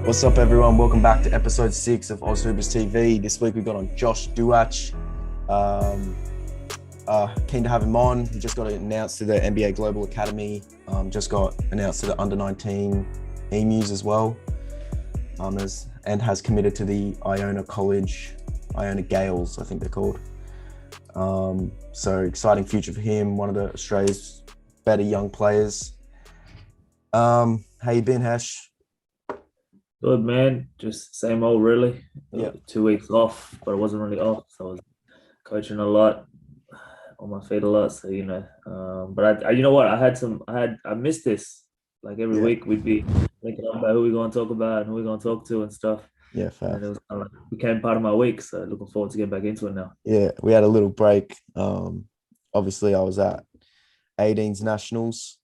What's up, everyone? Welcome back to episode 6 of Aushoopers TV. This week we got on Josh Duach. Keen to have him on. He just got announced to the NBA Global Academy. Just got announced to the under-19 Emus as well. And has committed to the Iona Gales, I think they're called. So exciting future for him. One of the Australia's better young players. How you been, Hesh? Good, man. Just same old, really. Yeah. 2 weeks off, but I wasn't really off, so I was coaching a lot, on my feet a lot. So but I you know what? I missed this. Like every Yeah. week, we'd be thinking about who we're going to talk about and who we're going to talk to and stuff. Yeah, fair. And it was kind of like became part of my week. So looking forward to getting back into it now. Yeah, we had a little break. Obviously, I was at 18's Nationals,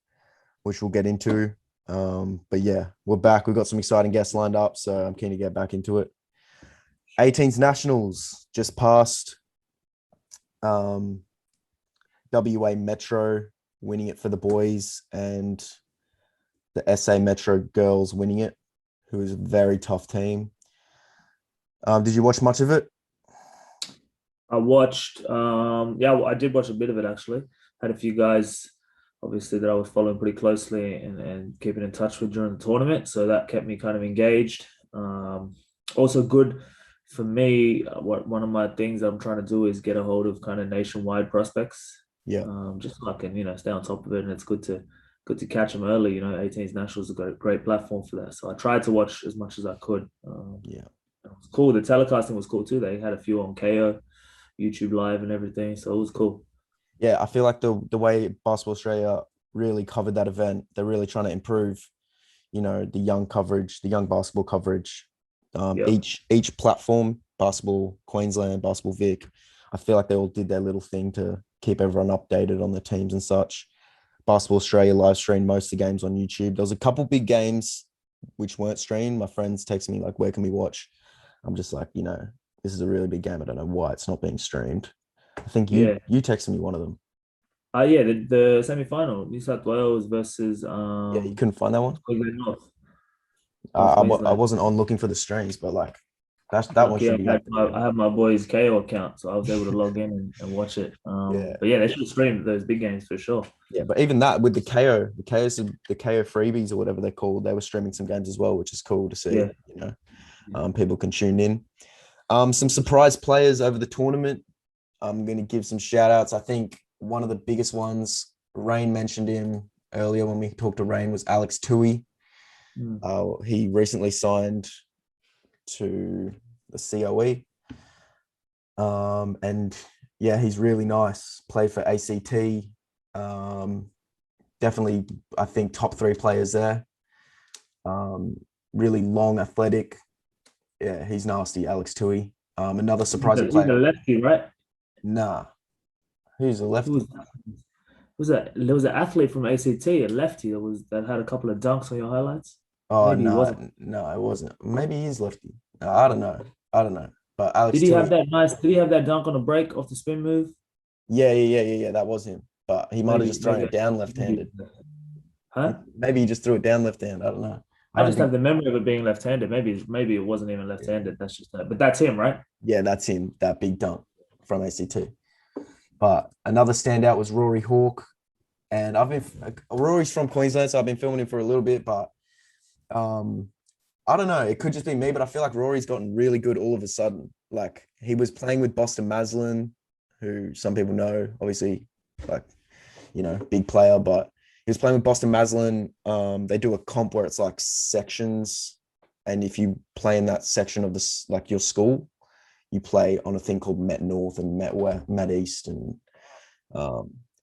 which we'll get into. But yeah, we're back. We've got some exciting guests lined up, so I'm keen to get back into it. 18's Nationals just passed. WA Metro winning it for the boys and the SA Metro girls winning it, who is a very tough team. Did you watch much of it? I watched, I did watch a bit of it actually. Had a few guys, obviously, that I was following pretty closely and keeping in touch with during the tournament. So that kept me kind of engaged. Also good for me, one of my things I'm trying to do is get a hold of kind of nationwide prospects. Yeah. Just so I can, stay on top of it. And it's good to catch them early. 18's Nationals have got a great platform for that. So I tried to watch as much as I could. Yeah. It was cool. The telecasting was cool too. They had a few on KO, YouTube Live and everything. So it was cool. Yeah, I feel like the way Basketball Australia really covered that event, they're really trying to improve, the young coverage, the young basketball coverage. Yep. Each platform, Basketball Queensland, Basketball Vic, I feel like they all did their little thing to keep everyone updated on the teams and such. Basketball Australia live streamed most of the games on YouTube. There was a couple big games which weren't streamed. My friends texted me like, "Where can we watch?" I'm just like, this is a really big game. I don't know why it's not being streamed. I think you Yeah. texted me one of them. The semi-final, New South Wales versus Yeah, you couldn't find that one. Queensland North. I, North I, I Queensland. wasn't on looking for the streams, but like that one Lucky should be I up had my, there. I had my boy's KO account, so I was able to log in and watch it. Yeah, But yeah, they should stream those big games for sure. yeah. But even that with the KO freebies or whatever they're called, they were streaming some games as well, which is cool to see. Yeah. People can tune in. Some surprise players over the tournament. I'm going to give some shout outs. I think one of the biggest ones, Rain mentioned him earlier when we talked to Rain, was Alex Tui. He recently signed to the COE. And yeah, he's really nice. Played for ACT. Definitely, I think, top 3 players there. Really long, athletic. Yeah, he's nasty, Alex Tui. Another surprising He's a player. lefty, right? Nah. Who's a lefty? There was an athlete from ACT, a lefty that had a couple of dunks on your highlights. Oh, Maybe he no, wasn't. no, it wasn't. Maybe he's lefty. No, I don't know. But Alex Did he have Tui, that nice? Did he have that dunk on a break off the spin move? yeah, that was him. But he might have just thrown it down left-handed. Huh? Maybe he just threw it down left-handed. I don't know. I just have the memory of it being left-handed. Maybe it wasn't even left-handed. That's just that. But that's him, right? Yeah, that's him. That big dunk from ACT. But another standout was Rory Hawke. And Rory's from Queensland, so I've been filming him for a little bit, but I don't know. It could just be me, but I feel like Rory's gotten really good all of a sudden. Like he was playing with Boston Maslin, who some people know, obviously, like, big player, but he was playing with Boston Maslin. They do a comp where it's like sections. And if you play in that section of this, like your school, you play on a thing called Met North and Met West, Met East. And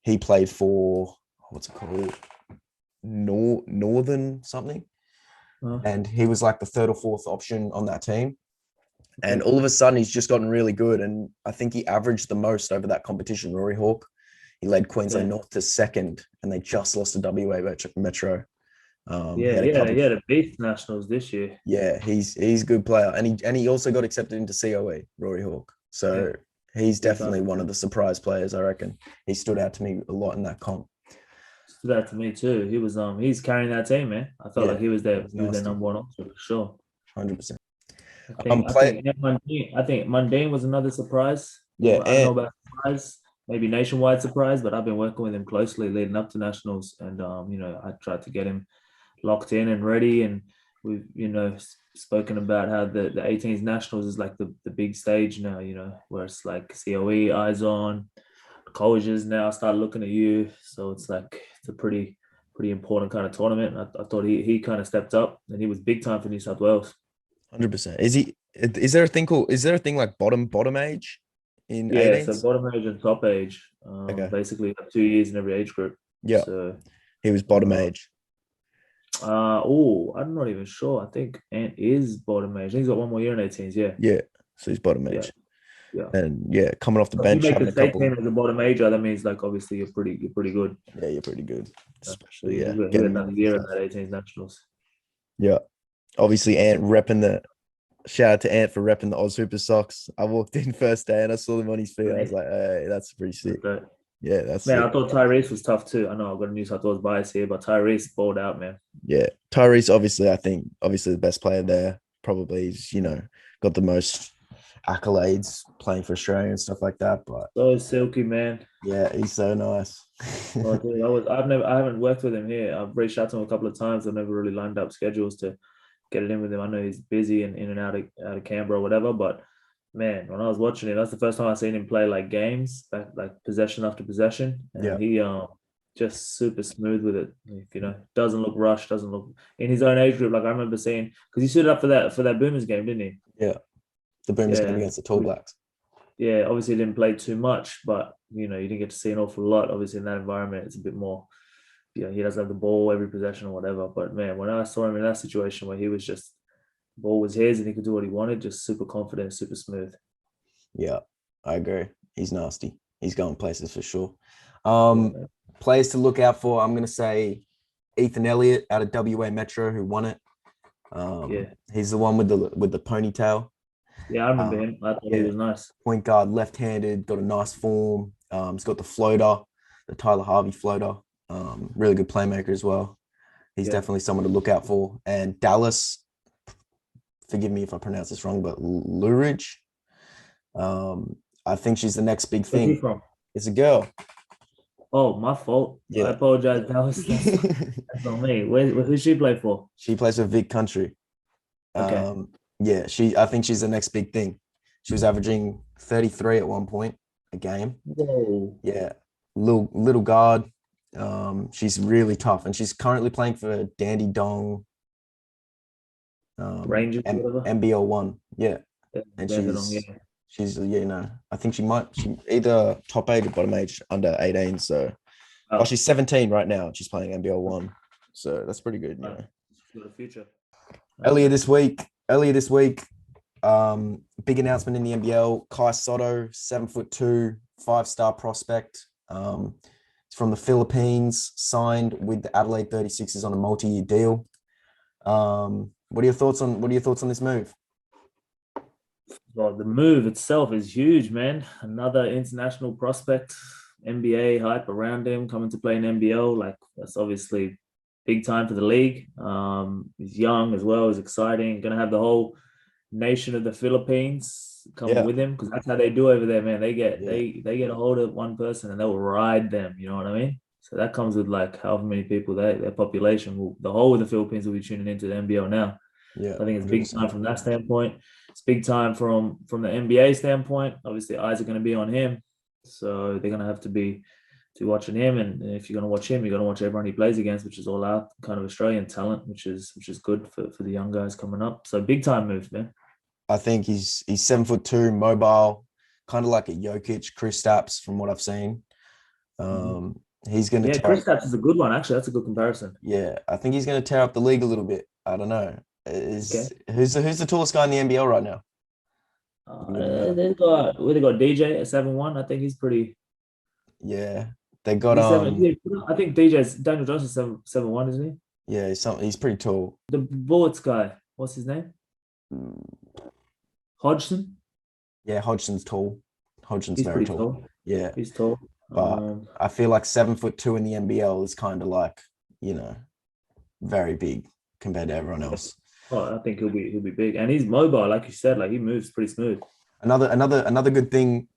he played for, what's it called? Northern something. And he was like the 3rd or 4th option on that team. And all of a sudden, he's just gotten really good. And I think he averaged the most over that competition, Rory Hawke. He led Queensland North to 2nd, and they just lost to WA Metro. He had a beast nationals this year. Yeah, he's a good player. And he also got accepted into COE, Rory Hawke. So he's definitely one of the surprise players, I reckon. He stood out to me a lot in that comp. Stood out to me too. He's carrying that team, man. I felt like he was their number one option for sure. 100%. I think Mundine was another surprise. Yeah, I don't know and about surprise, maybe nationwide surprise, but I've been working with him closely leading up to nationals, and I tried to get him locked in and ready, and we've spoken about how the 18s nationals is like the big stage now, where it's like COE eyes on colleges now start looking at you, so it's like it's a pretty important kind of tournament. I thought he kind of stepped up, and he was big time for New South Wales. 100%. Is there a thing like bottom age in Yeah, so 18s? bottom age and top age, Okay. basically 2 years in every age group. Yeah. So, He was bottom uh, age. I'm not even sure. I think Ant is bottom age. I think he's got one more year in 18s. Yeah, Yeah. So he's bottom yeah, age. yeah. And yeah, coming off the So if you bench, make having the a state couple. team as a bottom ager, that means like obviously you're pretty good. Yeah, you're pretty good. Yeah. Especially, yeah, He had getting another minutes and year in stuff. that 18s nationals. Yeah. Obviously, Ant repping the shout out to Ant for repping the Aushoopers socks. I walked in first day and I saw them on his feet. I was like, hey, that's pretty sick. Okay. Yeah, that's Man, sick. I thought Tyrese was tough too. I know I've got a New South Wales bias here, but Tyrese balled out, man. Yeah. Tyrese, obviously, I think obviously the best player there. Probably he's, got the most accolades playing for Australia and stuff like that. But So silky, man. yeah, he's so nice. Oh, dude, I haven't worked with him here. I've reached out to him a couple of times. I've never really lined up schedules to get it in with him. I know he's busy and in and out of Canberra or whatever. But man, when I was watching him, that's the first time I seen him play like games, like possession after possession, Yeah. and he just super smooth with it. Doesn't look rushed, doesn't look in his own age group. Like I remember seeing because he stood up for that Boomers game, didn't he? Yeah. The Boomers game Yeah, against the Tall Blacks. yeah. Obviously, he didn't play too much, but you didn't get to see an awful lot. Obviously, in that environment, it's a bit more. He doesn't have the ball every possession or whatever. But man, when I saw him in that situation where he was just ball was his and he could do what he wanted, just super confident, super smooth. Yeah, I agree. He's nasty. He's going places for sure. Yeah, Players to look out for. I'm gonna say Ethan Elliott out of WA Metro who won it. yeah, He's the one with the ponytail. yeah. I remember him. I thought he Yeah, was nice. point guard, left-handed, got a nice form. He's got the floater, the Tyler Harvey floater. Really good playmaker as well. He's Yeah. definitely someone to look out for. And Dallas, forgive me if I pronounce this wrong, but Luridge. I think she's the next big Where's he thing. from? It's a girl. Oh, my fault. I Yeah. apologize. That's on me. Who she play for? She plays for Vic Country. Okay. Yeah, I think she's the next big thing. She was averaging 33 at one point a game. Whoa. Yeah, little guard. She's really tough, and she's currently playing for Dandy Dong. Rangers, whatever. MBL one. Yeah, Yeah, and Dandenong, yeah. she's I think she either top age or bottom age under 18. So Oh, she's 17 right now. She's playing MBL one, so that's pretty good. right. She's got a future. Earlier this week, big announcement in the NBL. Kai Sotto, 7'2", 5-star prospect. He's from the Philippines, signed with the Adelaide 36ers on a multi-year deal. What are your thoughts on this move? Well, the move itself is huge, man. Another international prospect, NBA hype around him, coming to play in NBL. Like that's obviously big time for the league. He's young as well. He's exciting. Going to have the whole nation of the Philippines coming with him because that's how they do over there, man. They get a hold of one person and they'll ride them. You know what I mean? So that comes with like however many people their population the whole of the Philippines will be tuning into the NBL now. Yeah, I think it's 100%. big time from that standpoint. It's big time from the NBA standpoint. Obviously, eyes are going to be on him, so they're going to have to be watching him. And if you're going to watch him, you're going to watch everyone he plays against, which is all out kind of Australian talent, which is good for the young guys coming up. So big time move, man. I think he's 7'2", mobile, kind of like a Jokic, Kristaps from what I've seen. He's going to Kristaps is a good one. Actually, that's a good comparison. Yeah, I think he's going to tear up the league a little bit. I don't know. Who's the tallest guy in the NBL right now? They got DJ at 7'1". I think he's pretty. Yeah, they got I think DJ's Daniel Johnson's 7'1", isn't he? Yeah, he's pretty tall. The Bullets guy, what's his name? Hodgson. Yeah, Hodgson's tall. Hodgson's He's very pretty tall. Yeah, he's tall. But I feel like 7'2" in the NBL is kind of like very big compared to everyone else. Oh, I think he'll be big, and he's mobile, like you said. Like he moves pretty smooth. Another good thing,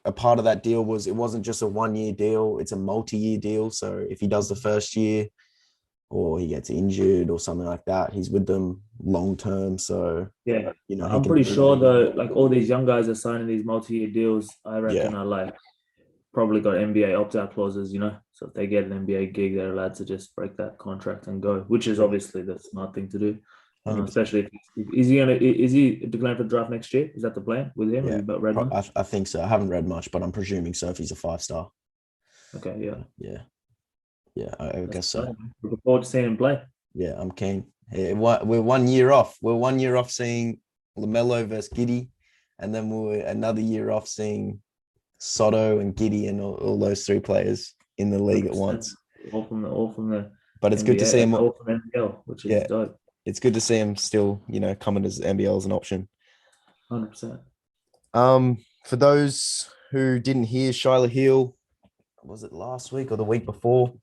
a part of that deal was it wasn't just a 1 year deal; it's a multi-year deal. So if he does the first year, or he gets injured or something like that, he's with them long term. So Yeah, he I'm can pretty prove sure that. though. Like all these young guys are signing these multi-year deals. I reckon Yeah, are like probably got NBA opt-out clauses. So if they get an NBA gig, they're allowed to just break that contract and go, which is obviously the smart thing to do. 100%. Especially if is he declaring for the draft next year? Is that the plan with him? Have Yeah, you read much? I think so. I haven't read much, but I'm presuming so. If he's a 5 star, Okay, yeah, yeah, yeah, I that's guess so. exciting. Looking forward to seeing him play. Yeah, I'm keen. Yeah, we're 1 year off. We're 1 year off seeing Lamelo versus Giddy, and then we're another year off seeing Sotto and Giddy and all those three players in the league at 100%. once. All from the But it's good to see NBA, him. all from NBL, which is Yeah, dope. it's good to see him still, coming as NBL as an option. 100%. For those who didn't hear, Shyla Heal, was it last week or the week before,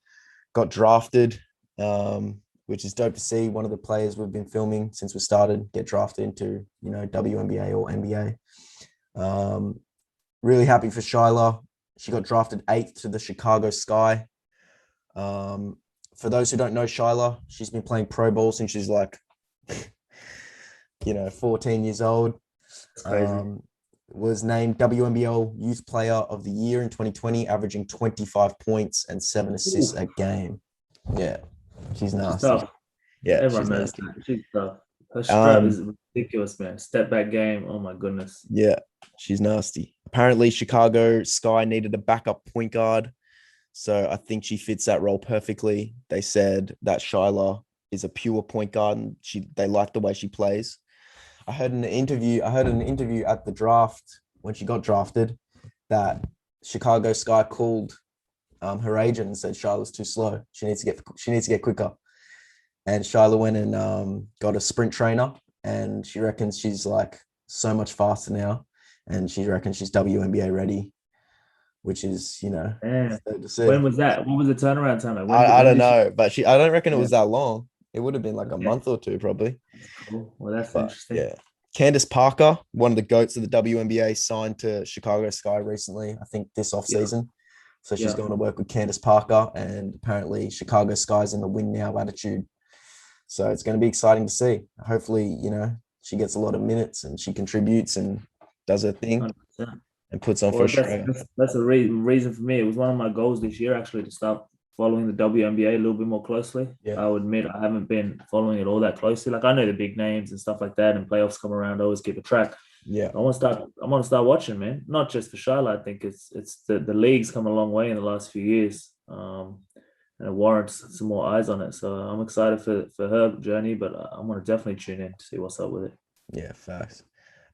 got drafted, which is dope to see. One of the players we've been filming since we started get drafted into, WNBA or NBA. Really happy for Shyla. She got drafted 8th to the Chicago Sky. For those who don't know Shyla, she's been playing pro ball since she's like, 14 years old. It's crazy. Was named WNBL Youth Player of the Year in 2020, averaging 25 points and 7 assists Ooh, a game. Yeah, she's she's nasty. tough. Yeah, Everyone she's knows nasty. that. She's tough. Her strap Um, is ridiculous, man. Step back game. Oh my goodness. yeah, she's nasty. Apparently, Chicago Sky needed a backup point guard, so I think she fits that role perfectly. They said that Shyla is a pure point guard, and they like the way she plays. I heard in an interview at the draft when she got drafted that Chicago Sky called her agent and said Shyla's too slow. She needs to get quicker. And Shyla went and got a sprint trainer, and she reckons she's like so much faster now, and she reckons she's WNBA ready, which is Man, sad to when see. was that? What was the turnaround time? Like I when don't did she? know, but I don't reckon it Yeah. was that long. It would have been like a Okay. month or two probably. That's cool. Well, that's But interesting. yeah, Candace Parker, one of the goats of the WNBA, signed to Chicago Sky recently. I think this off Yeah. season. So she's Yeah. going to work with Candace Parker, and apparently Chicago Sky's in the win now attitude. So it's going to be exciting to see. Hopefully, she gets a lot of minutes and she contributes and does her thing 100%. and puts on for Well, that's Australia. that's, that's a reason for me. It was one of my goals this year actually to start following the WNBA a little bit more closely. Yeah. I would admit I haven't been following it all that closely. Like I know the big names and stuff like that, and playoffs come around. I always keep a track. Yeah. I want to start. I want to start watching, man. Not just for Shyla. I think it's the league's come a long way in the last few years, and it warrants some more eyes on it. So I'm excited for her journey, but I'm gonna definitely tune in to see what's up with it. Yeah, facts.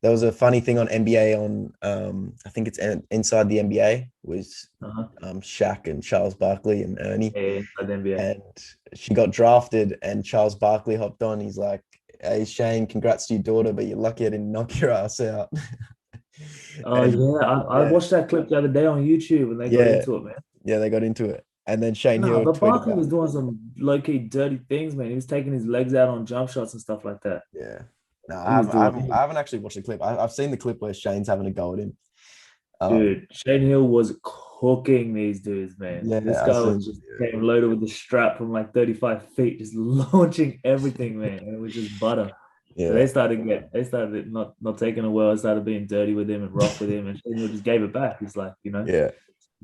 There was a funny thing on NBA on I think it's Inside the NBA was Uh-huh. Shaq and Charles Barkley and Ernie. Yeah, inside the NBA. And she got drafted and Charles Barkley hopped on. He's like, "Hey Shane, congrats to your daughter, but you're lucky I didn't knock your ass out." Oh And yeah, I yeah, watched that clip the other day on YouTube, and they got yeah, into it, man. yeah, they got into it. And then Shane No, Hill but tweeted Barkley back. was doing some low key dirty things, man. He was taking his legs out on jump shots and stuff like that. Yeah. No, He was I doing, haven't actually watched the clip. I've seen the clip where Shane's having a go at him. dude. Shane Hill was cooking these dudes, man. This Yeah, I guy was seen. just came loaded with the strap from like 35 feet, just launching everything, man. And it was just butter. So Yeah, they started not taking it well. Started being dirty with him and rough with him, and Shane Hill just gave it back. He's like, yeah,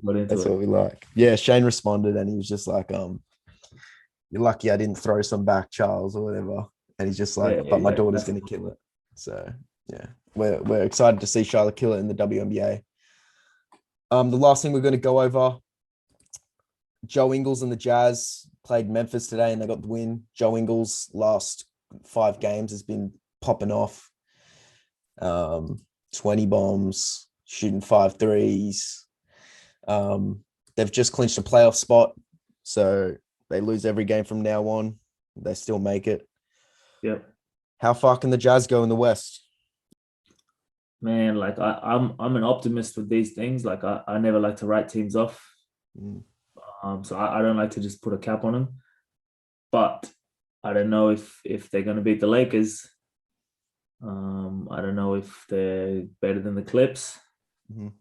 got into that's it. what we like. Yeah, Shane responded and he was just like, "You're lucky I didn't throw some back, Charles, or whatever." And he's just like, "But my Yeah, daughter's gonna kill it." So yeah, we're excited to see Shyla kill it in the WNBA. The last thing we're going to go over, Joe Ingles and the Jazz played Memphis today and they got the win. Joe Ingles last 5 games has been popping off. 20 bombs, shooting 5 threes. They've just clinched a playoff spot. So they lose every game from now on. They still make it. Yep. How far can the Jazz go in the West? Man, like I'm an optimist with these things. Like I never like to write teams off. Mm. So I don't like to just put a cap on them. But I don't know if they're going to beat the Lakers. I don't know if they're better than the Clips. Mhm.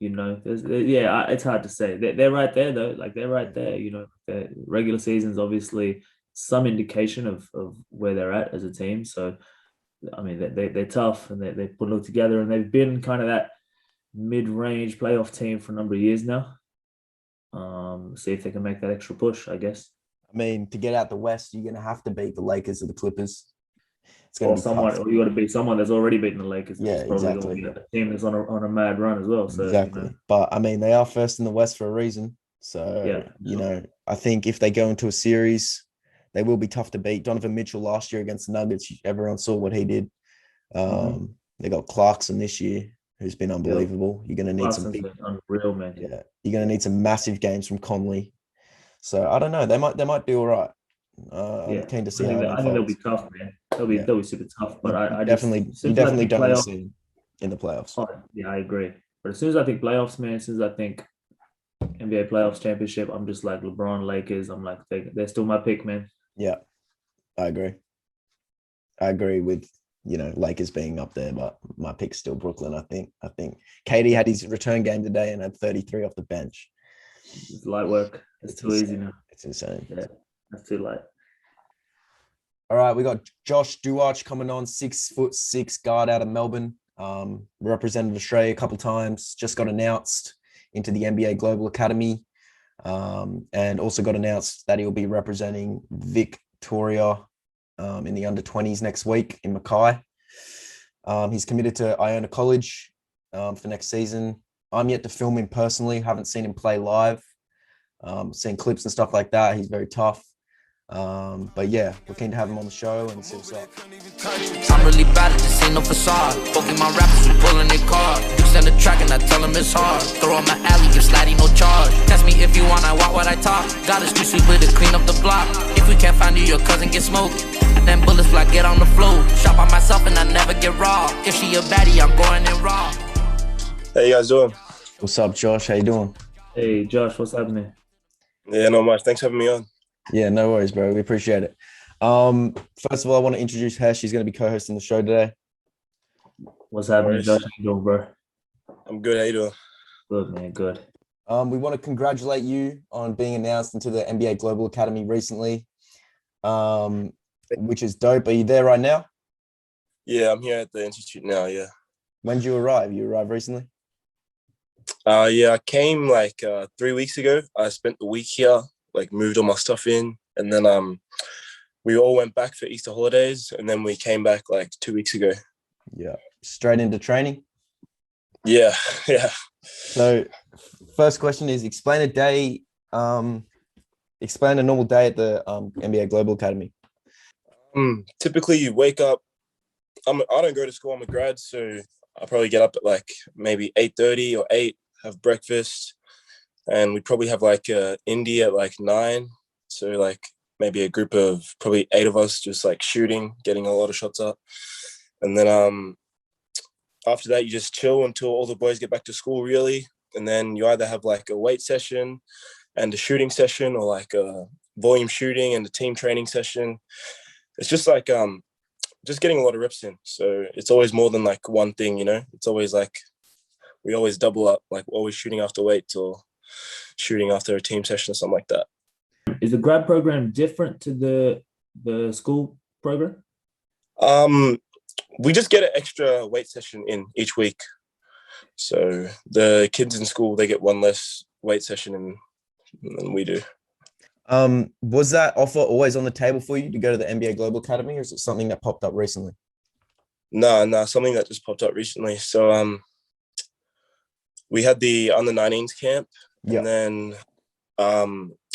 It's hard to say. They're right there though. Like they're right there. The regular season's obviously some indication of where they're at as a team. So, I mean, they're tough and they put it all together, and they've been kind of that mid-range playoff team for a number of years now. See if they can make that extra push, I guess. I mean, to get out the West, you're gonna have to beat the Lakers or the Clippers. It's gonna Or be someone, tough. or you got to beat someone that's already beaten the Lakers. Yeah, It's probably going to exactly. be a team that's on a mad run as well. So Exactly. But I mean, they are first in the West for a reason. So, yeah, I think if they go into a series, they will be tough to beat. Donovan Mitchell last year against the Nuggets, everyone saw what he did. They got Clarkson this year, who's been unbelievable. You're going to need some big, unreal, man. yeah. You're going to need some massive games from Conley. So I don't know. They might do all right. I'm keen to see how it I think they'll be unfolds. tough, man. They'll be super tough. But I definitely don't want to see them in the playoffs. Oh, yeah, I agree. But as soon as I think playoffs, man, as soon as I think NBA playoffs championship, I'm just like LeBron, Lakers. I'm like they're still my pick, man. Yeah, I agree. I agree with Lakers being up there, but my pick's still Brooklyn. I think KD had his return game today and had 33 off the bench. It's light work. It's too insane. easy now. It's insane. Yeah, that's too light. All right, we got Josh Duach coming on, 6'6" guard out of Melbourne. Represented Australia a couple times. Just got announced into the NBA Global Academy, and also got announced that he'll be representing Victoria in the under-20s next week in Mackay. He's committed to Iona College for next season. I'm yet to film him personally. Haven't seen him play live. Seen clips and stuff like that. He's very tough. But yeah, we're keen to have him on the show and see what's up. I'm really bad at this, ain't no facade. Poking my rappers who pulling their car. You send a track and I tell them it's hard. Throw on my alley, give sliding no charge. Test me if you want, I walk what I talk. Got a street sweeper to clean up the block. If we can't find you, your cousin get smoked. Then bullets fly, get on the floor. Shot by myself and I never get raw. If she a baddie, I'm going in raw. How you guys doing? What's up, Josh? How you doing? Hey, Josh, what's happening? Yeah, not much. Thanks for having me on. Yeah, no worries, bro. We appreciate it. First of all, I want to introduce Hesh. He's going to be co-hosting the show today. What's happening, Josh? How you doing, bro? I'm good. How you doing? Good, man. Good. We want to congratulate you on being announced into the NBA Global Academy recently, which is dope. Are you there right now? Yeah, I'm here at the institute now. Yeah. When did you arrive? You arrived recently? Yeah, I came like 3 weeks ago. I spent the week here, like moved all my stuff in, and then we all went back for Easter holidays, and then we came back like 2 weeks ago. Yeah. Straight into training? Yeah, yeah. So first question is explain a normal day at the NBA Global Academy. Typically you wake up, I don't go to school, I'm a grad, so I'll probably get up at like maybe 8:30 or 8, have breakfast, and we'd probably have like Indy at like 9. So like maybe a group of probably 8 of us just like shooting, getting a lot of shots up. And then after that, you just chill until all the boys get back to school, really. And then you either have like a weight session and a shooting session, or like a volume shooting and a team training session. It's just like just getting a lot of reps in. So it's always more than like one thing, It's always like we always double up, like always shooting after weights or shooting after a team session or something like that. Is the grad program different to the school program? We just get an extra weight session in each week. So the kids in school, they get one less weight session than we do. Was that offer always on the table for you to go to the NBA Global Academy, or is it something that popped up recently? No, something that just popped up recently. So we had the under-19s camp, and then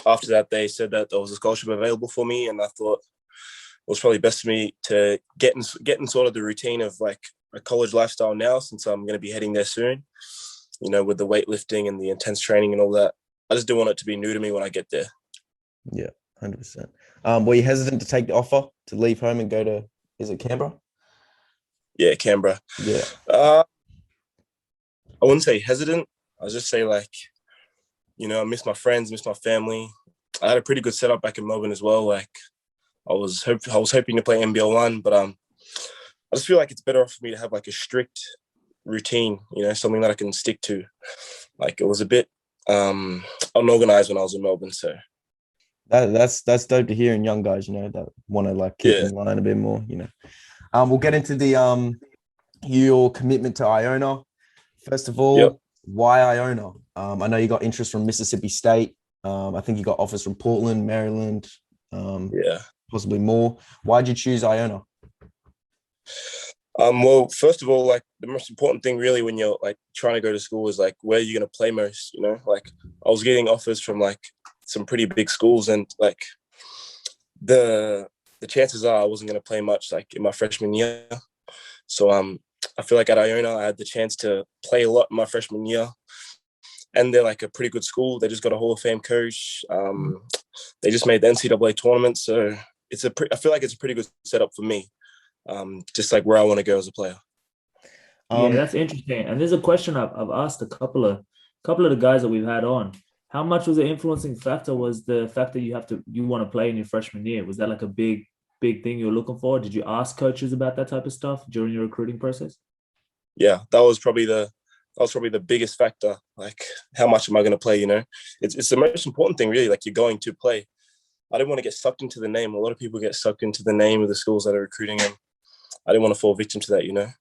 after that, they said that there was a scholarship available for me, and I thought it was probably best for me to get in sort of the routine of like a college lifestyle now, since I'm going to be heading there soon, with the weightlifting and the intense training and all that. I just didn't want it to be new to me when I get there. Yeah, 100%. Were you hesitant to take the offer to leave home and go to, is it Canberra? Yeah, Canberra. Yeah. I wouldn't say hesitant. I'll just say like, I miss my friends, miss my family. I had a pretty good setup back in Melbourne as well. Like I was hoping to play NBL 1, but I just feel like it's better for me to have like a strict routine, something that I can stick to. Like it was a bit unorganized when I was in Melbourne, so That's dope to hear in young guys, that want to like keep in line a bit more, We'll get into the your commitment to Iona. First of all, why Iona? I know you got interest from Mississippi State. I think you got offers from Portland, Maryland, possibly more. Why'd you choose Iona? Well, first of all, like the most important thing really when you're like trying to go to school is like where you're going to play most, like I was getting offers from like some pretty big schools, and like the chances are I wasn't going to play much like in my freshman year. So I feel like at Iona I had the chance to play a lot in my freshman year, and they're like a pretty good school. They just got a Hall of Fame coach. They just made the NCAA tournament, so I feel like it's a pretty good setup for me. Just like where I want to go as a player. Yeah, that's interesting. And there's a question I've asked a couple of the guys that we've had on. How much was the influencing factor was the fact that you want to play in your freshman year? Was that like a big thing you were looking for? Did you ask coaches about that type of stuff during your recruiting process? Yeah, that was probably the biggest factor. Like, how much am I going to play? It's the most important thing, really. Like, you're going to play. I didn't want to get sucked into the name. A lot of people get sucked into the name of the schools that are recruiting them. I didn't want to fall victim to that,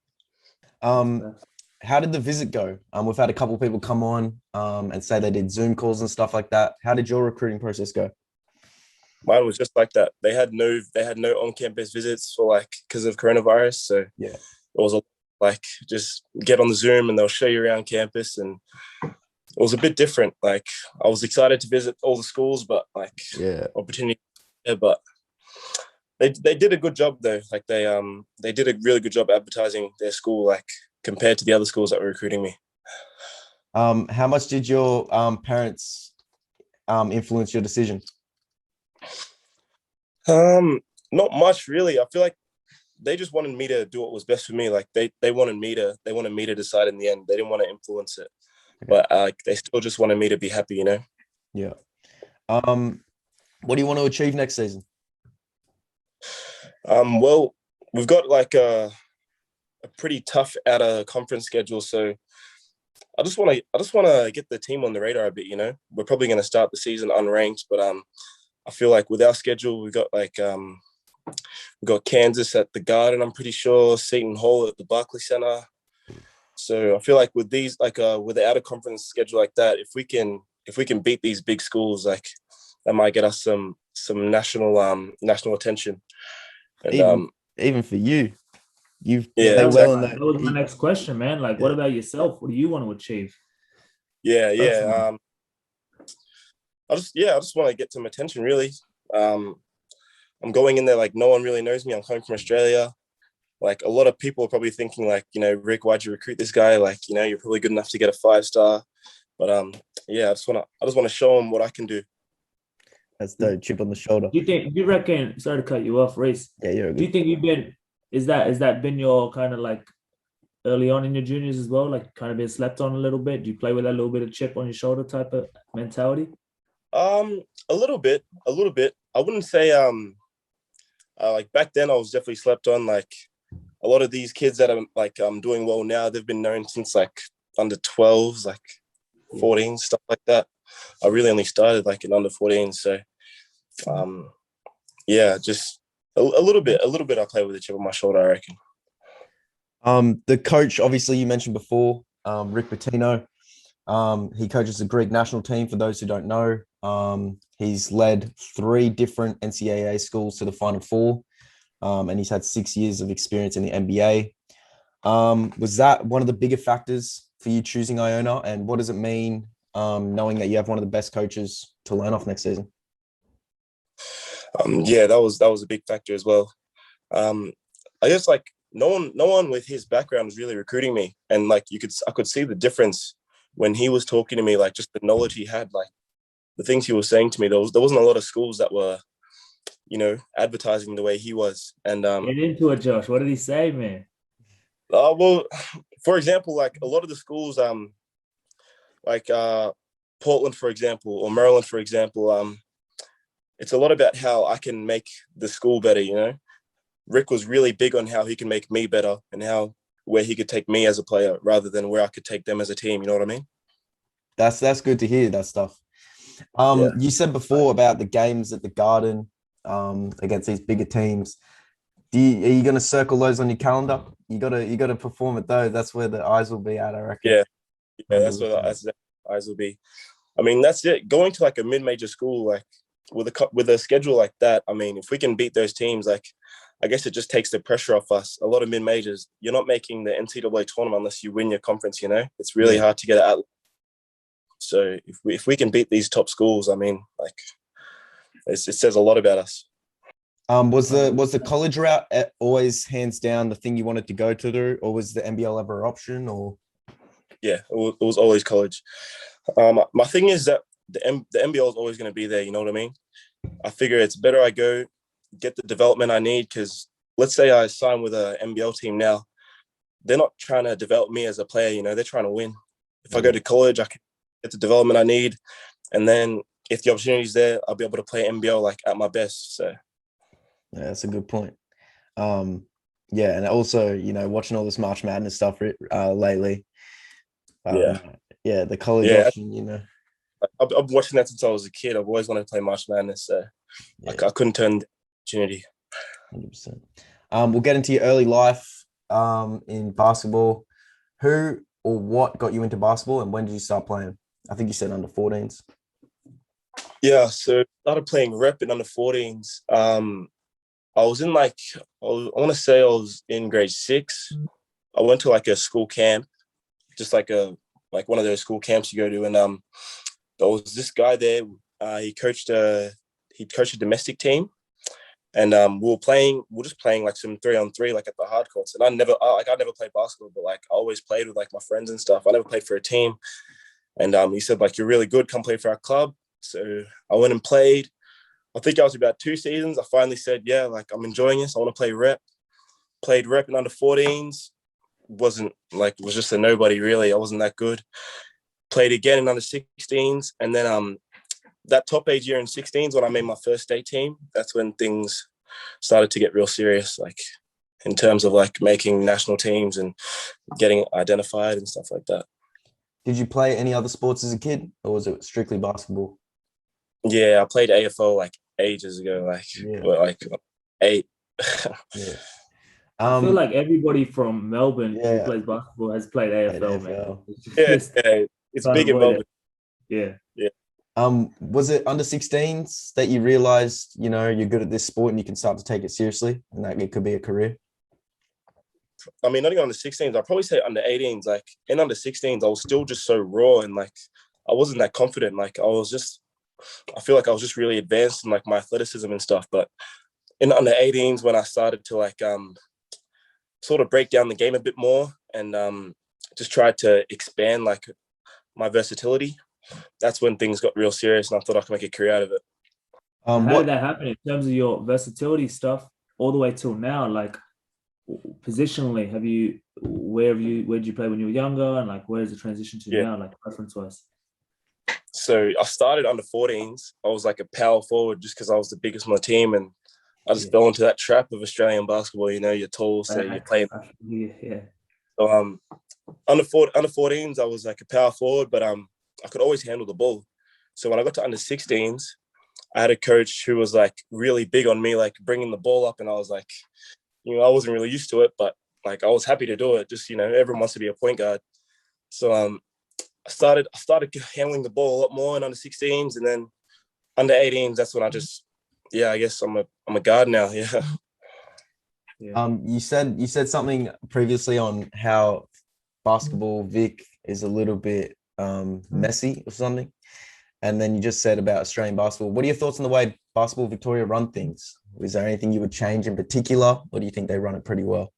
How did the visit go? We've had a couple of people come on and say they did Zoom calls and stuff like that. How did your recruiting process go? Mine was just like that. They had no on-campus visits because of coronavirus. So yeah, it was just get on the Zoom and they'll show you around campus, and it was a bit different. Like I was excited to visit all the schools, but opportunity. Yeah, but they did a good job though. Like they did a really good job advertising their school, like compared to the other schools that were recruiting me. How much did your parents influence your decision? Not much really. I feel like they just wanted me to do what was best for me. Like they wanted me to decide in the end. They didn't want to influence it, but they still just wanted me to be happy, Yeah. What do you want to achieve next season? Well, we've got like a pretty tough out of conference schedule, so I just want to get the team on the radar a bit. We're probably going to start the season unranked, but I feel like with our schedule, we got Kansas at the Garden, I'm pretty sure, Seton Hall at the Barclays Center. So I feel like with these, with the out of conference schedule like that, if we can beat these big schools, like that might get us some national attention. And even for you, you've that that. Was my next question, man. Like, what about yourself? What do you want to achieve? Yeah. I just want to get some attention, really. I'm going in there like no one really knows me. I'm coming from Australia. Like a lot of people are probably thinking like, Rick, why'd you recruit this guy? Like, you're probably good enough to get a 5-star. But I just want to show them what I can do. That's the chip on the shoulder. Do you reckon? Sorry to cut you off, Reece. Yeah, you're. Do you think is that been your kind of like early on in your juniors as well? Like kind of been slept on a little bit? Do you play with that little bit of chip on your shoulder type of mentality? A little bit. I wouldn't say like back then I was definitely slept on. Like a lot of these kids that are like doing well now, they've been known since like under 12s, like 14, stuff like that. I really only started like in under 14, so just a little bit I play with a chip on my shoulder, I reckon. The coach, obviously you mentioned before, Rick Pitino. He coaches the Greek national team, for those who don't know. He's led 3 different NCAA schools to the Final Four, and he's had 6 years of experience in the NBA. Was that one of the bigger factors for you choosing Iona, and what does it mean knowing that you have one of the best coaches to learn off next season? That was a big factor as well. I guess like no one with his background was really recruiting me, and like I could see the difference when he was talking to me, like just the knowledge he had, like the things he was saying to me. There wasn't a lot of schools that were, advertising the way he was. And get into it, Josh. What did he say, man? Well, for example, like a lot of the schools, like Portland, for example, or Maryland, for example, it's a lot about how I can make the school better, you know. Rick was really big on how he can make me better and where he could take me as a player rather than where I could take them as a team. You know what I mean? That's good to hear that stuff. Yeah. You said before about the games at the Garden against these bigger teams. Are you going to circle those on your calendar? You gotta perform at those. That's where the eyes will be at, I reckon. Yeah, that's where the eyes will be. I mean, that's it. Going to like a mid-major school, like with a schedule like that, I mean, if we can beat those teams, like I guess it just takes the pressure off us. A lot of mid-majors, you're not making the NCAA tournament unless you win your conference. You know, it's really hard to get it out. So if we can beat these top schools, I mean, like it says a lot about us. Was the college route always hands down the thing you wanted to go to, or was the NBL ever an option? Or yeah, it was always college. My thing is that the NBL is always going to be there. You know what I mean? I figure it's better I go get the development I need, because let's say I sign with an NBL team now, they're not trying to develop me as a player. You know, they're trying to win. If I go to college, I can get the development I need, and then if the opportunity's there, I'll be able to play NBL like at my best. So yeah, that's a good point. Yeah, and also, you know, watching all this March Madness stuff lately. The college option, you know. I've been watching that since I was a kid. I've always wanted to play March Madness, so I couldn't turn the opportunity. 100%. We'll get into your early life in basketball. Who or what got you into basketball, and when did you start playing? I think you said under 14s. Yeah, so I started playing rep in under 14s. I was in I want to say I was in grade 6. I went to like a school camp, just like one of those school camps you go to, and there was this guy there. He coached a domestic team, and we were just playing like some 3-on-3 like at the hard courts. And I never played basketball, but like I always played with like my friends and stuff. I never played for a team, and he said like, you're really good, come play for our club. So I went and played. I think I was about 2 seasons. I finally said, yeah, like I'm enjoying this. I want to play rep. Played rep in under 14s. Was just a nobody really. I wasn't that good. Played again in under 16s. And then that top age year in 16s, when I made my first state team, that's when things started to get real serious, like in terms of like making national teams and getting identified and stuff like that. Did you play any other sports as a kid, or was it strictly basketball? Yeah, I played AFL like ages ago, like 8. Yeah. I feel like everybody from Melbourne who plays basketball has played AFL, man. It's big in Melbourne. Yeah. Was it under 16s that you realized, you know, you're good at this sport and you can start to take it seriously and that it could be a career? I mean, not even under 16s. I'd probably say under 18s. Like in under 16s, I was still just so raw and like I wasn't that confident. Like I feel like I was just really advanced in like my athleticism and stuff. But in under 18s, when I started to like sort of break down the game a bit more and just tried to expand like my versatility, that's when things got real serious and I thought I could make a career out of it. How did that happen in terms of your versatility stuff all the way till now? Like positionally, where did you play when you were younger, and like where's the transition to now, like preference wise? So I started under 14s. I was like a power forward just because I was the biggest on the team, and I just fell into that trap of Australian basketball. You know, you're tall, so you're playing. Yeah. So under 14s, I was like a power forward, but I could always handle the ball. So when I got to under 16s, I had a coach who was like really big on me, like bringing the ball up, and I was like, you know, I wasn't really used to it, but like I was happy to do it. Just, you know, everyone wants to be a point guard. So I started handling the ball a lot more in under 16s, and then under 18s, that's when I just, I guess I'm a guard now. Yeah. You said something previously on how basketball Vic is a little bit messy or something, and then you just said about Australian basketball. What are your thoughts on the way Basketball Victoria run things? Is there anything you would change in particular, or do you think they run it pretty well?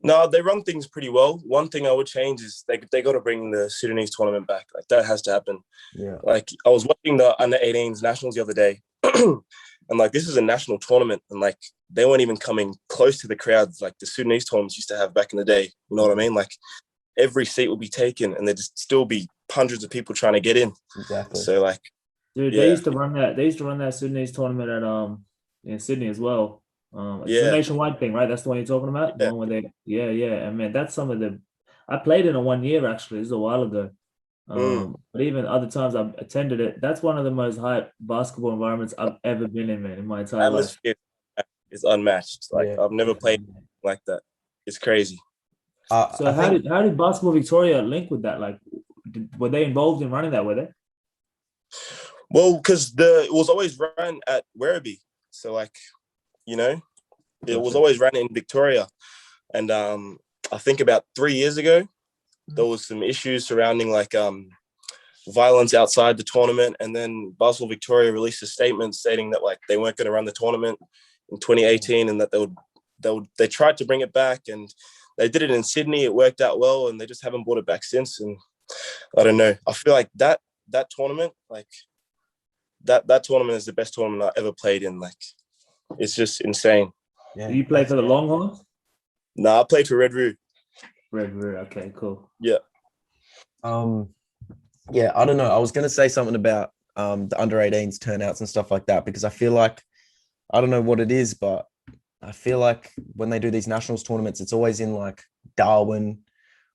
No, they run things pretty well. One thing I would change is they got to bring the Sudanese tournament back. Like that has to happen. Yeah. Like I was watching the under 18s nationals the other day, and like this is a national tournament, and like they weren't even coming close to the crowds like the Sudanese tournaments used to have back in the day. You know what I mean? Like every seat will be taken, and there'd still be hundreds of people trying to get in. Exactly. So like Dude, they Yeah, used to run that. They used to run that Sudanese tournament at in Sydney as well. It's a yeah, nationwide thing, right? That's the one you're talking about. The yeah. one where they, yeah. And man, that's some of the. I played in it 1 year actually. This is a while ago. Mm. But even other times I've attended it. That's one of the most hype basketball environments I've ever been in, man, in my entire life. Atmosphere is unmatched. Like Yeah. I've never played like that. It's crazy. So I think how did Basketball Victoria link with that? Like, were they involved in running that? Were they? Well, because it was always run at Werribee, so like you know, it was Gotcha. always run in Victoria, and I think about 3 years ago there was some issues surrounding like violence outside the tournament, and then Basketball Victoria released a statement stating that like they weren't going to run the tournament in 2018, and that they tried to bring it back, and they did it in Sydney. It worked out well, and they just haven't brought it back since. And I don't know. I feel like that tournament, like that tournament is the best tournament I ever played in. Like it's just insane. yeah. Do you play for the Longhorns? Nah, I played for Red Roo. Red Roo. Okay, cool. Yeah. Yeah, I don't know. I was gonna say something about the under 18s turnouts and stuff like that because I feel like I don't know what it is, but I feel like when they do these nationals tournaments, it's always in like Darwin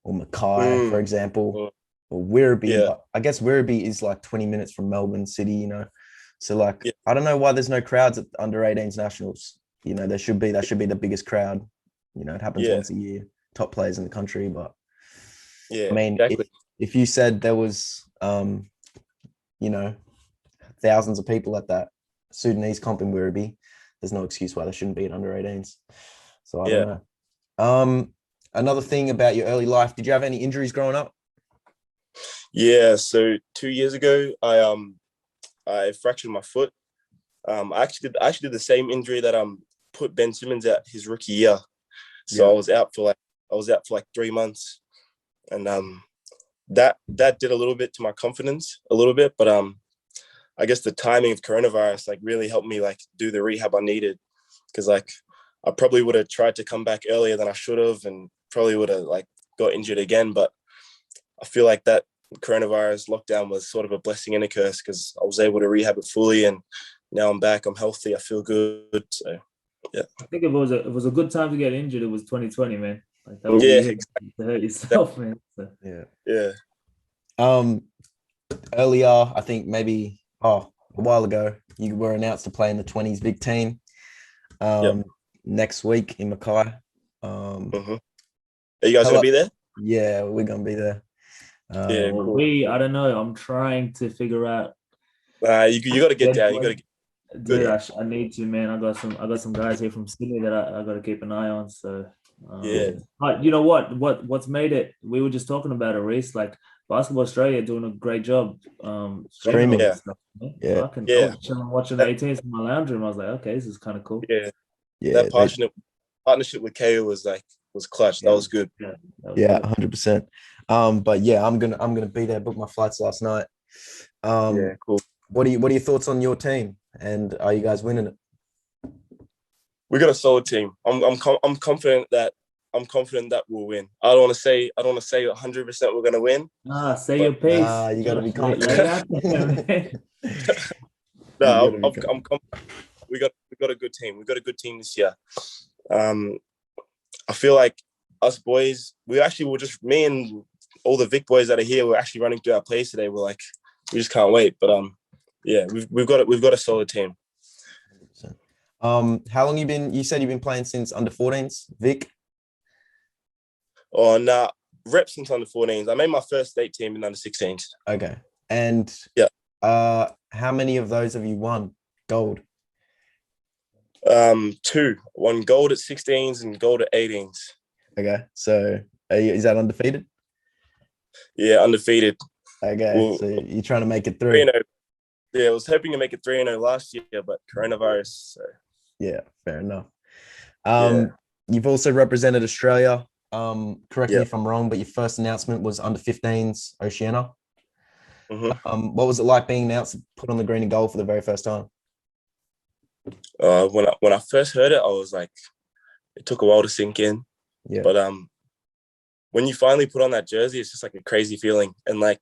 or Mackay, for example, or Werribee. Yeah. But I guess Werribee is like 20 minutes from Melbourne City, So like Yeah. I don't know why there's no crowds at under 18s nationals. There should be. That should be the biggest crowd. It happens Yeah. once a year. Top players in the country, but Yeah. I mean, Exactly. if you said there was, thousands of people at that Sudanese comp in Werribee, there's no excuse why there shouldn't be an under 18s. So I don't know. Another thing about your early life, did you have any injuries growing up? Yeah. So 2 years ago, I fractured my foot. I actually did the same injury that put Ben Simmons out his rookie year. So Yeah. I was out for like 3 months, and that did a little bit to my confidence, a little bit, but I guess the timing of coronavirus like really helped me like do the rehab I needed, because like I probably would have tried to come back earlier than I should have, and probably would have like got injured again. But I feel like that coronavirus lockdown was sort of a blessing and a curse, because I was able to rehab it fully, and now I'm back. I'm healthy. I feel good. So yeah. I think if it was a good time to get injured, it was 2020, man. Like that was Yeah, the year exactly. to hurt yourself, man. So. Yeah. Yeah. Earlier, I think maybe a while ago, you were announced to play in the 20s big team. Next week in Mackay. Are you guys gonna be there? Yeah, we're gonna be there. Yeah, Well, cool. I don't know. I'm trying to figure out. You got to get down. You got to. Dude, I need to, man. I got some guys here from Sydney that I got to keep an eye on. So, Yeah. But you know what's made it? We were just talking about it, Reece. Like Basketball Australia doing a great job Streaming. all this stuff, man. Yeah. So I was chilling watching the 18s in my lounge room. I was like, okay, this is kind of cool. Yeah. Yeah. That partnership with KO was clutch. That was good. Yeah, Yeah, 100%. But yeah, I'm gonna be there. Booked my flights last night. Yeah, cool. What are your thoughts on your team? And are you guys winning it? We got a solid team. I'm confident that we'll win. I don't want to say 100% we're gonna win. Say your piece. You gotta be Lay confident. it out there, man. No, I'm confident. We got a good team. We got a good team this year. I feel like us boys, we were just me and all the Vic boys that are here. We're actually running through our plays today. We're like, we just can't wait. But yeah, we've got a solid team. How long you said you've been playing since under 14s, Vic? Oh, nah, rep since under 14s. I made my first state team in under 16s. Okay. And yeah. How many of those have you won gold? 2. Won gold at 16s and gold at 18s. Okay. So is that undefeated? Yeah, undefeated. Okay. Well, so you're trying to make it through. 3-0. Yeah, I was hoping to make it 3-0 last year, but coronavirus. So. Yeah, fair enough. You've also represented Australia. Correct me if I'm wrong, but your first announcement was under 15s Oceania. Mm-hmm. What was it like being announced, put on the green and gold for the very first time? When I first heard it, I was like, it took a while to sink in. Yeah. But when you finally put on that jersey, it's just like a crazy feeling, and like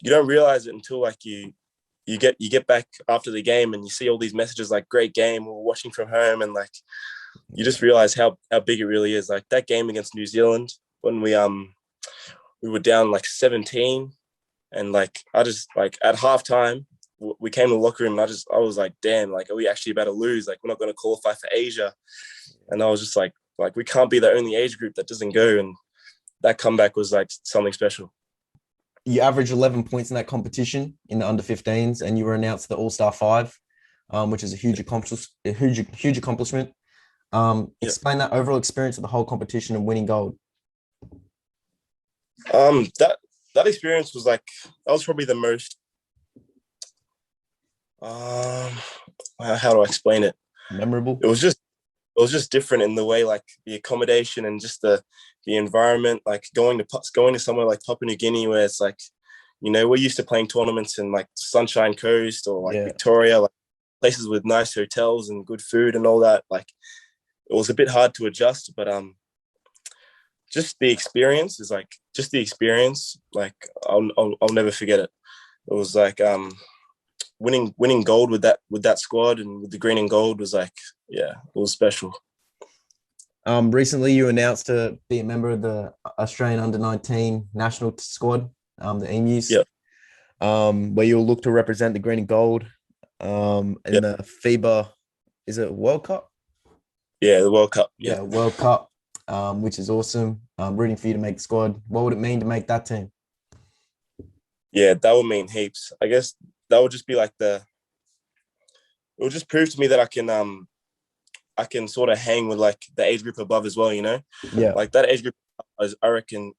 you don't realize it until like you you get back after the game and you see all these messages like great game, we're watching from home, and like you just realize how big it really is. Like that game against New Zealand when we were down like 17, and like I just like at halftime we came to the locker room and I was like, damn, like are we actually about to lose? Like we're not going to qualify for Asia. And I was just like we can't be the only age group that doesn't go, and that comeback was like something special. You averaged 11 points in that competition in the under 15s, and you were announced the All-Star 5, which is a huge accomplishment. Explain that overall experience of the whole competition and winning gold. That experience was like, that was probably the most, how do I explain it? Memorable. It was just different in the way, like the accommodation and just the environment, like going to somewhere like Papua New Guinea, where it's like, you know, we're used to playing tournaments in like Sunshine Coast or like Victoria, like places with nice hotels and good food and all that. Like it was a bit hard to adjust, but just the experience is like like I'll never forget it. It was like winning gold with that squad and with the green and gold was like, yeah, it was special. Recently you announced to be a member of the Australian under-19 national squad, the Emus, where you'll look to represent the green and gold in the FIBA, is it World Cup? Yeah, the World Cup. Yeah, World Cup, which is awesome. Rooting for you to make the squad. What would it mean to make that team? Yeah, that would mean heaps. I guess that would just be like it will just prove to me that I can sort of hang with like the age group above as well, you know? Yeah. Like that age group, I reckon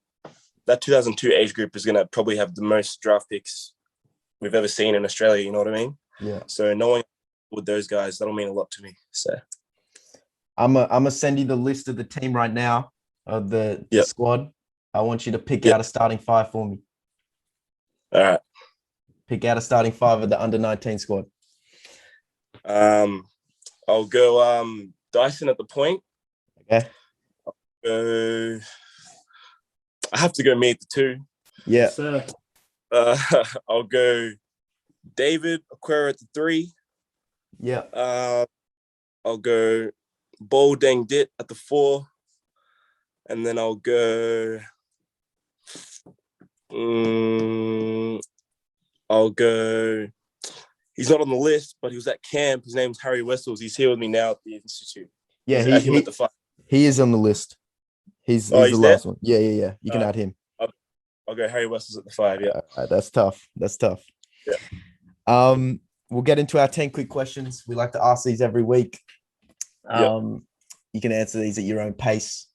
that 2002 age group is going to probably have the most draft picks we've ever seen in Australia, you know what I mean? Yeah. So knowing with those guys, that'll mean a lot to me. So I'm gonna send you the list of the team right now of the squad. I want you to pick out a starting 5 for me. All right. Pick out a starting 5 of the under-19 squad. I'll go Dyson at the point. Okay. I have to go me at the 2. Yeah. Yes, sir. I'll go David Aquera at the 3. Yeah. I'll go Bol Deng Dit at the 4. And then I'll go he's not on the list, but he was at camp. His name's Harry Wessels. He's here with me now at the Institute. Yeah, add him at the 5. He is on the list. He's the last one. Yeah. You can add him. I'll go Harry Wessels at the 5. Yeah, that's tough. Yeah. We'll get into our 10 quick questions. We like to ask these every week. You can answer these at your own pace.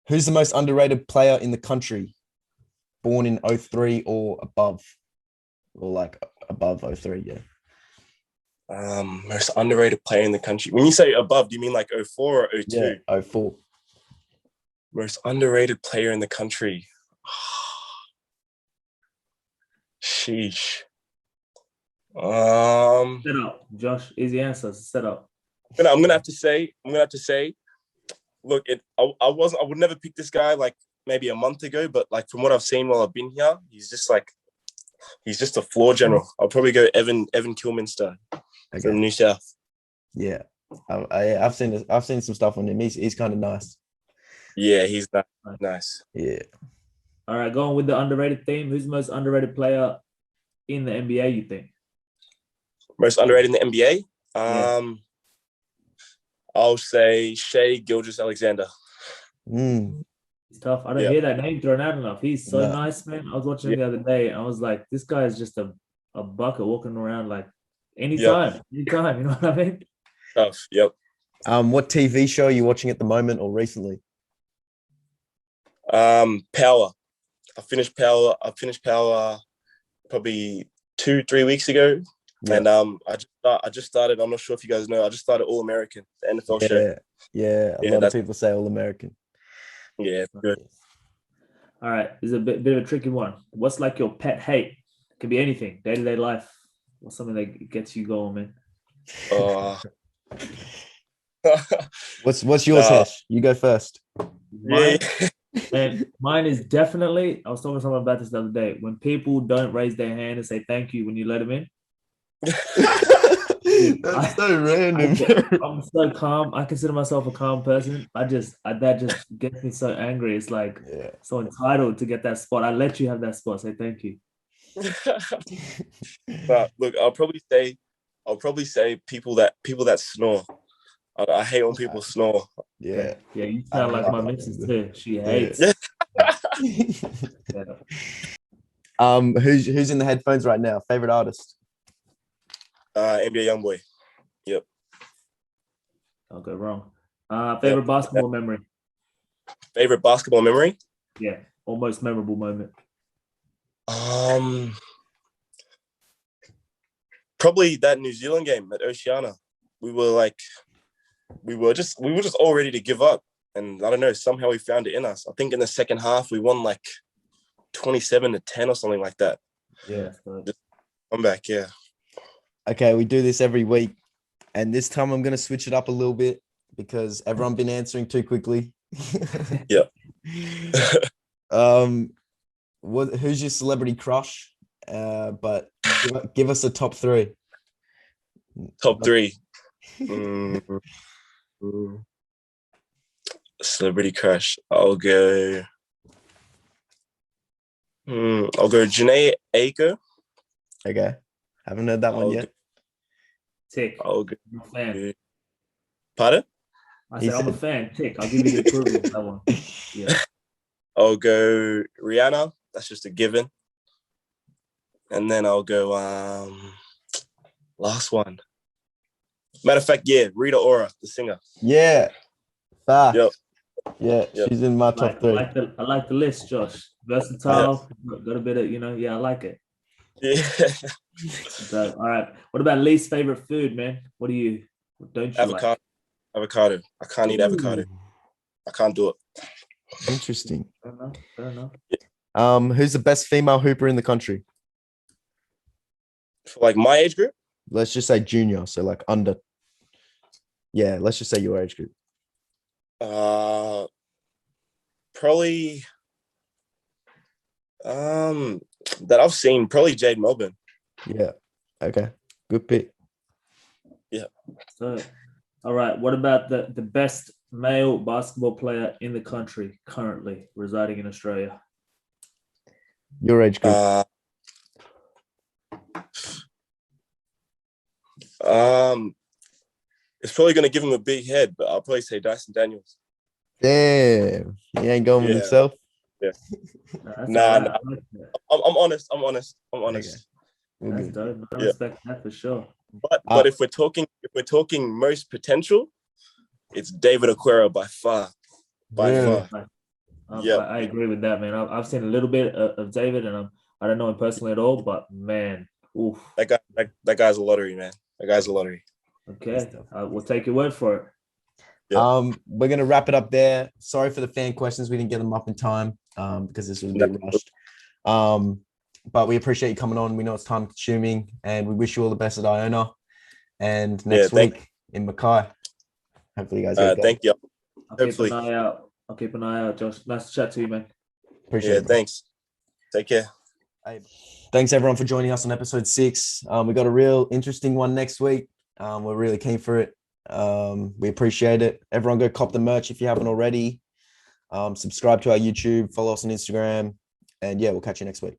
Who's the most underrated player in the country? Born in 03 or above? Or like above 03, yeah. Most underrated player in the country. When you say above, do you mean like 04 or 02? Yeah, 04. Most underrated player in the country. Sheesh. Set up, Josh. Easy answer. Set up. I'm gonna have to say. Look, I would never pick this guy like maybe a month ago, but like from what I've seen while I've been here, he's just a floor general. I'll probably go Evan Kilminster from New South. Yeah, I've seen some stuff on him. He's kind of nice. Yeah, he's nice. Yeah. All right, going with the underrated theme. Who's the most underrated player in the NBA, you think? Most underrated in the NBA? I'll say Shai Gilgeous-Alexander. It's tough. I don't hear that name thrown out enough. He's so nice, man. I was watching him the other day. I was like, this guy is just a bucket walking around like anytime. You know what I mean? Tough. Yep. What TV show are you watching at the moment or recently? Power. I finished Power probably 2-3 weeks ago. Yeah. And I just started. I'm not sure if you guys know. I just started All American, the NFL show. Yeah. A lot of people say All American. Yeah, good. All right, this is a bit of a tricky one. What's like your pet hate? It could be anything, day-to-day life. What's something that gets you going, man? What's yours, Hesh? You go first. Yeah. And mine is definitely, I was talking to someone about this the other day. When people don't raise their hand and say thank you when you let them in, That's so random. I'm so calm. I consider myself a calm person. That just gets me so angry. It's like Yeah. so entitled to get that spot. I let you have that spot. Say thank you. But look, I'll probably say people that snore. I hate when people snore. Yeah. Yeah, you I sound don't like my like missus that too. She Yeah. hates. Yeah. Who's in the headphones right now? Favorite artist? NBA Youngboy. Yep. I'll go wrong. Favorite basketball memory? Favorite basketball memory? Yeah, or most memorable moment. Probably that New Zealand game at Oceania. We were just all ready to give up, and I don't know, somehow we found it in us. I think in the second half we won like 27-10 or something like that. Yeah. So. I'm back. Yeah. Okay, we do this every week, and this time I'm gonna switch it up a little bit because everyone's been answering too quickly. Yeah. Who's your celebrity crush? But give us a top three. Top three. Celebrity crush. I'll go Janae Aiko. Okay, haven't heard that one yet. Tick. I'll go. I'm a fan. Pardon? I said I'm a fan. Tick. I'll give you the approval of that one. Yeah. I'll go Rihanna. That's just a given. And then I'll go last one. Matter of fact, yeah, Rita Ora, the singer. Yeah. Fact. Yep. Yeah, she's in my top three. I like the list, Josh. Versatile. Got a bit of, I like it. Yeah. So, all right. What about least favorite food, man? What don't you Avocado. like? Avocado. I can't eat avocado. I can't do it. Interesting. Fair enough. Who's the best female hooper in the country? For like my age group? Let's just say junior, so like under. Yeah, let's just say your age group. Probably that I've seen, probably Jade Melbourne. Yeah. Okay. Good pick. Yeah. So, all right. What about the best male basketball player in the country currently residing in Australia? Your age group. It's probably going to give him a big head, but I'll probably say Dyson Daniels. Damn, he ain't going with himself. Yeah. Nah. I'm honest. Okay. That's dope. I respect that for sure. But if we're talking most potential, it's David Aquera by far. Really? Yeah, I agree with that, man. I've seen a little bit of David, and I don't know him personally at all, but man, oof. That guy's a lottery, man. That guy's a lottery. Okay, we'll take your word for it. Yeah. We're gonna wrap it up there. Sorry for the fan questions. We didn't get them up in time because this was a bit rushed. But we appreciate you coming on. We know it's time consuming, and we wish you all the best at Iona. And next week in Mackay. Hopefully, you guys. Thank you. I'll keep an eye out, Josh. Nice to chat to you, man. Appreciate it. Thanks. Take care. Hey, thanks everyone for joining us on episode 6. We got a real interesting one next week. We're really keen for it. We appreciate it. Everyone go cop the merch if you haven't already. Subscribe to our YouTube, follow us on Instagram, and yeah, we'll catch you next week.